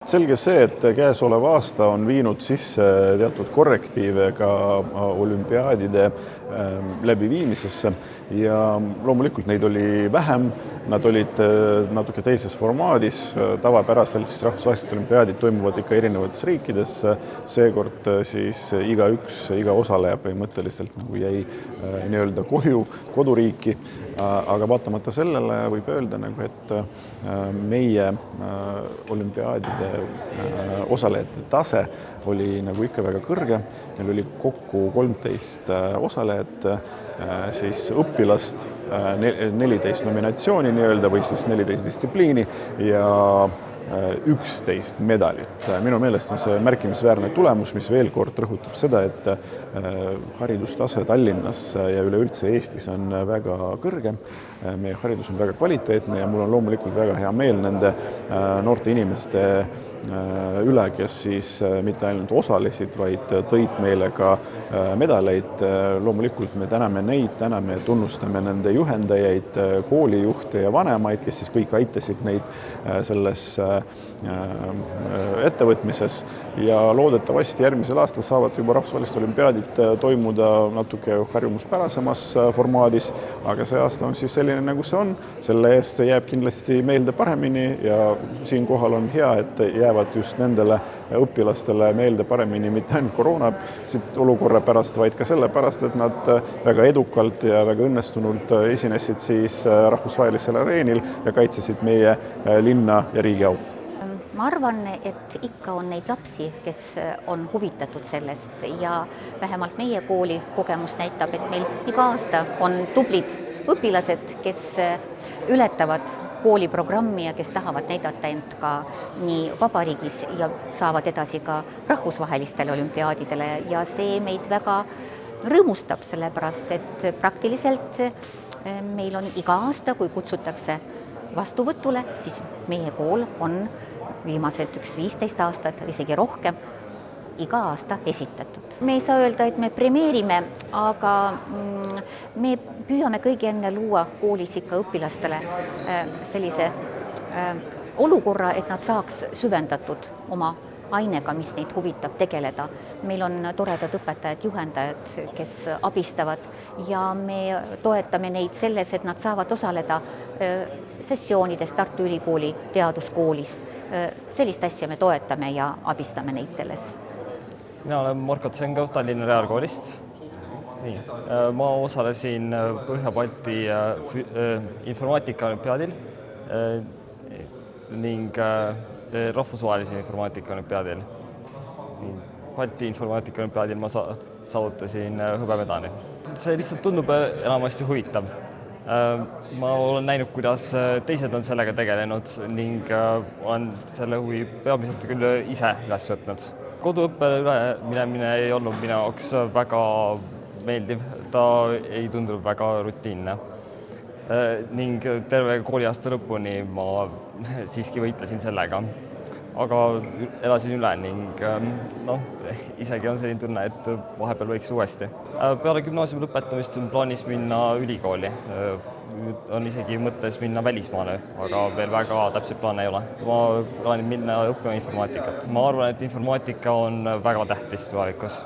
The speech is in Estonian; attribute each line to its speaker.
Speaker 1: Selge see, et käesolev aasta on viinud sisse teatud korrektiive ka olümpiaadide läbiviimisesse ja loomulikult neid oli vähem, nad olid natuke teises formaadis, tavapäraselt siis rahvusvahelised olümpiaadid toimuvad ikka erinevates riikides, seekord siis iga osaleja põhimõtteliselt nagu jäi nii-öelda koduriiki, aga vaatamata sellele võib öelda, et meie olümpiaadide osalejate tase oli nagu ikka väga kõrge. Meil oli kokku 13 osalejat, siis õpilast, 14 nominatsiooni nii-öelda või siis 14 distsipliini ja 11 medalit. Minu meelest on see märkimisväärne tulemus, mis veel kord rõhutab seda, et haridustase Tallinnas ja üleüldse Eestis on väga kõrge. Meie haridus on väga kvaliteetne ja mul on loomulikult väga hea meel nende noorte inimeste üle, kes siis mitte ainult osalesid, vaid tõid meile ka medaleid. Loomulikult me täname neid, täname ja tunnustame nende juhendajaid, koolijuhte ja vanemaid, kes siis kõik aitasid neid selles ettevõtmises ja loodetavasti järgmisel aastal saavad juba rahvusvahelised olümpiaadid toimuda natuke harjumuspärasemas formaadis, aga see aasta on siis selline, nagu see on. Selle eest see jääb kindlasti meelde paremini ja siinkohal on hea, et jäävad just nendele õpilastele meelde paremini mitte ainult koroona olukorra pärast, vaid ka selle pärast, et nad väga edukalt ja väga õnnestunult esinesid siis rahvusvahelisel areenil ja kaitsesid meie linna ja riigi au.
Speaker 2: Ma arvan, et ikka on neid lapsi, kes on huvitatud sellest ja vähemalt meie kooli kogemus näitab, et meil iga aasta on tublid õpilased, kes ületavad kooliprogrammi ja kes tahavad näidata end ka nii vabariigis ja saavad edasi ka rahvusvahelistele olümpiaadidele ja see meid väga rõõmustab, sellepärast et praktiliselt meil on iga aasta, kui kutsutakse vastuvõtule, siis meie kool on viimased 15 aastat, isegi rohkem, iga aasta esitatud. Me ei saa öelda, et me premeerime, aga me püüame kõige enne luua koolis ikka õpilastele sellise olukorra, et nad saaks süvendatud oma ainega, mis neid huvitab tegeleda. Meil on toredad õpetajad, juhendajad, kes abistavad ja me toetame neid selles, et nad saavad osaleda sessioonides Tartu Ülikooli teaduskoolis. Sellist asja me toetame ja abistame neid selles.
Speaker 3: Mina olen Marko Tsengov Tallinna Reaalkoolist. Ma osalesin Põhja-Balti informaatika olümpiaadil ning rahvusvahelise informaatika olümpiaadil. Balti informaatika olümpiaadil ma saavutasin hõbemedali. See lihtsalt tundub enamasti huvitav. Ma olen näinud, kuidas teised on sellega tegelenud ning olen selle huvi peamiselt küll ise üles võtnud. Koduõppele üle minemine ei olnud minu jaoks väga meeldiv, ta ei tundunud väga rutiinne. Ning terve kooliaasta lõpuni ma siiski võitlesin sellega, aga elasin üle ning isegi on selline tunne, et vahepeal võiks uuesti. Peale gümnaasiumi lõpetamist on plaanis minna ülikooli. On isegi mõttes minna välismaale, aga veel väga täpselt plaane ei ole. Ma plaanin minna õppima informaatikat. Ma arvan, et informaatika on väga tähtis tulevikus.